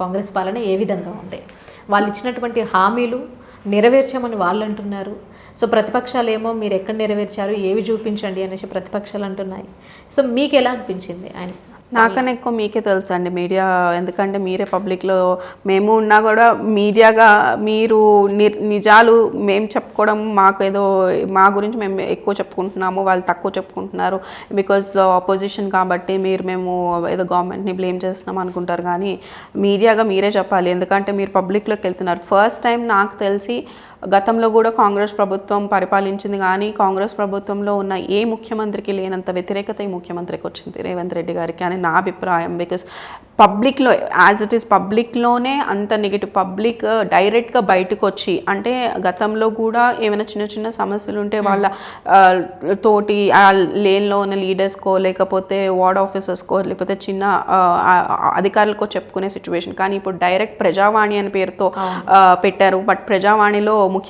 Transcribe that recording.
కాంగ్రెస్ పాలన ఏ విధంగా ఉంది? వాళ్ళు ఇచ్చినటువంటి హామీలు నెరవేర్చామని వాళ్ళు అంటున్నారు. సో ప్రతిపక్షాలు ఏమో మీరు ఎక్కడ నెరవేర్చారు, ఏవి చూపించండి అనేసి ప్రతిపక్షాలు అంటున్నాయి. సో మీకు ఎలా అనిపించింది ఆయన? నాకన్నా ఎక్కువ మీకే తెలుసు అండి మీడియా, ఎందుకంటే మీరే పబ్లిక్లో, మేము ఉన్నా కూడా మీడియాగా మీరు నిజాలు మేము చెప్పుకోవడం మాకు ఏదో మా గురించి మేము ఎక్కువ చెప్పుకుంటున్నాము, వాళ్ళు తక్కువ చెప్పుకుంటున్నారు బికాజ్ ఆపోజిషన్ కాబట్టి మేము ఏదో గవర్నమెంట్ని బ్లేమ్ చేస్తున్నాం అనుకుంటారు. కానీ మీడియాగా మీరే చెప్పాలి, ఎందుకంటే మీరు పబ్లిక్లోకి వెళ్తున్నారు. ఫస్ట్ టైం నాకు తెలిసి గతంలో కూడా కాంగ్రెస్ ప్రభుత్వం పరిపాలించింది, కానీ కాంగ్రెస్ ప్రభుత్వంలో ఉన్న ఏ ముఖ్యమంత్రికి లేనంత వ్యతిరేకత ఈ ముఖ్యమంత్రికి వచ్చింది, రేవంత్ రెడ్డి గారికి అని నా అభిప్రాయం. బికాస్ పబ్లిక్లో యాజ్ ఇట్ ఈస్ పబ్లిక్లోనే అంత నెగిటివ్, పబ్లిక్ డైరెక్ట్గా బయటకు వచ్చి, అంటే గతంలో కూడా ఏమైనా చిన్న చిన్న సమస్యలు ఉంటే వాళ్ళ తోటి ఆ లేన్లో ఉన్న లీడర్స్కో లేకపోతే వార్డ్ ఆఫీసర్స్కో లేకపోతే చిన్న అధికారులకో చెప్పుకునే సిచ్యువేషన్. కానీ ఇప్పుడు డైరెక్ట్ ప్రజావాణి అనే పేరుతో పెట్టారు. బట్ ప్రజావాణిలో ముఖ్య